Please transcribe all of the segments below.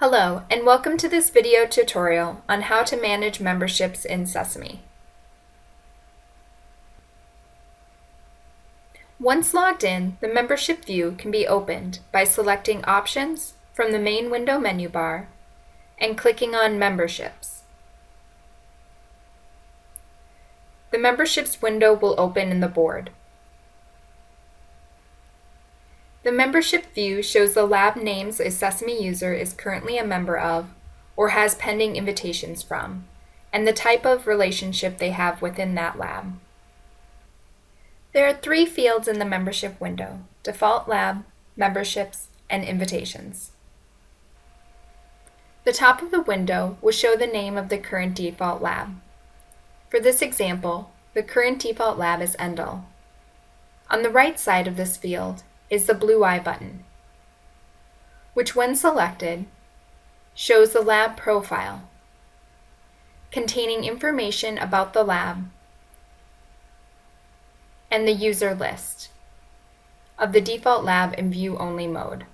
Hello, and welcome to this video tutorial on how to manage memberships in Sesame. Once logged in, the membership view can be opened by selecting Options from the main window menu bar and clicking on Memberships. The Memberships window will open in the board. The membership view shows the lab names a Sesame user is currently a member of or has pending invitations from, and the type of relationship they have within that lab. There are three fields in the membership window: Default Lab, Memberships, and Invitations. The top of the window will show the name of the current default lab. For this example, the current default lab is Endel. On the right side of this field is the blue eye button, which when selected shows the lab profile containing information about the lab and the user list of the default lab in view-only mode.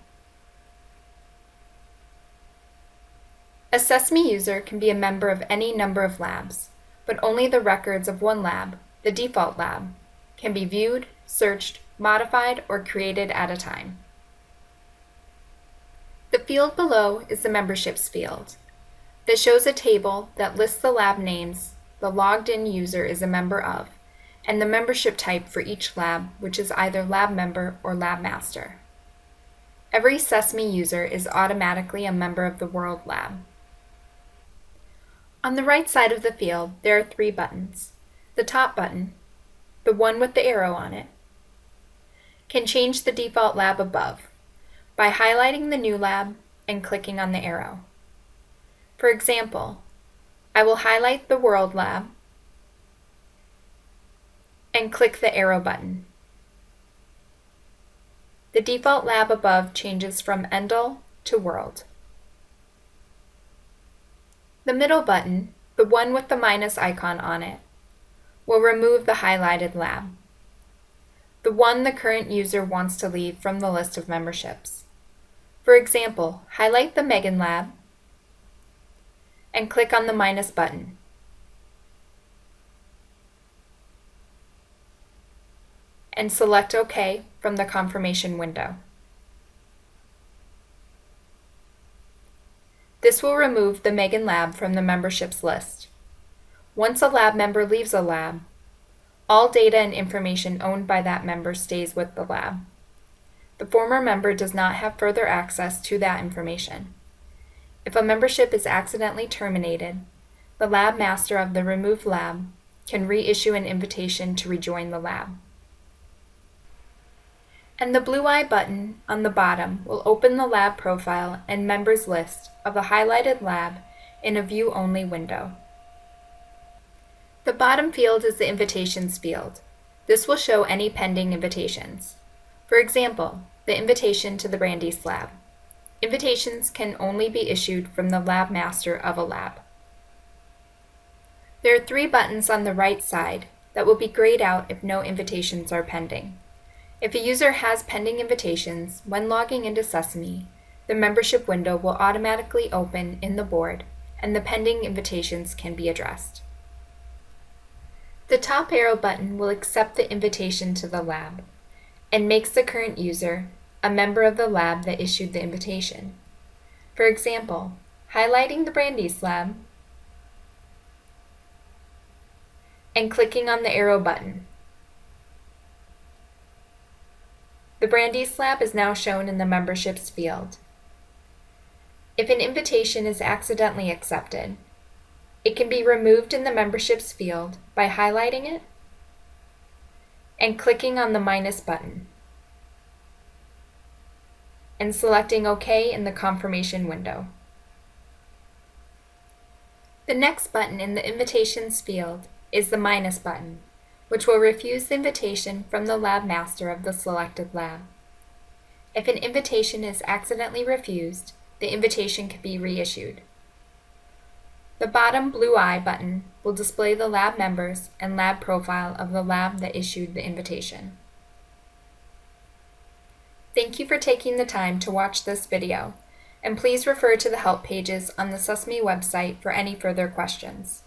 A Sesame user can be a member of any number of labs, but only the records of one lab, the default lab, can be viewed, searched, modified, or created at a time. The field below is the Memberships field that shows a table that lists the lab names the logged-in user is a member of, and the membership type for each lab, which is either lab member or lab master. Every Sesame user is automatically a member of the World Lab. On the right side of the field, there are three buttons. The top button, the one with the arrow on it, can change the default lab above by highlighting the new lab and clicking on the arrow. For example, I will highlight the World Lab and click the arrow button. The default lab above changes from Endel to World. The middle button, the one with the minus icon on it, will remove the highlighted lab, the one the current user wants to leave from the list of memberships. For example, highlight the Megan lab and click on the minus button. And select OK from the confirmation window. This will remove the Megan lab from the memberships list. Once a lab member leaves a lab, all data and information owned by that member stays with the lab. The former member does not have further access to that information. If a membership is accidentally terminated, the lab master of the removed lab can reissue an invitation to rejoin the lab. And the blue eye button on the bottom will open the lab profile and members list of the highlighted lab in a view-only window. The bottom field is the Invitations field. This will show any pending invitations. For example, the invitation to the Brandy's lab. Invitations can only be issued from the lab master of a lab. There are three buttons on the right side that will be grayed out if no invitations are pending. If a user has pending invitations, when logging into Sesame, the membership window will automatically open in the board and the pending invitations can be addressed. The top arrow button will accept the invitation to the lab and makes the current user a member of the lab that issued the invitation. For example, highlighting the Brandy's lab and clicking on the arrow button. The Brandy's lab is now shown in the Memberships field. If an invitation is accidentally accepted, it can be removed in the Memberships field by highlighting it and clicking on the minus button and selecting OK in the confirmation window. The next button in the Invitations field is the minus button, which will refuse the invitation from the lab master of the selected lab. If an invitation is accidentally refused, the invitation can be reissued. The bottom blue eye button will display the lab members and lab profile of the lab that issued the invitation. Thank you for taking the time to watch this video. and please refer to the help pages on the Sesame website for any further questions.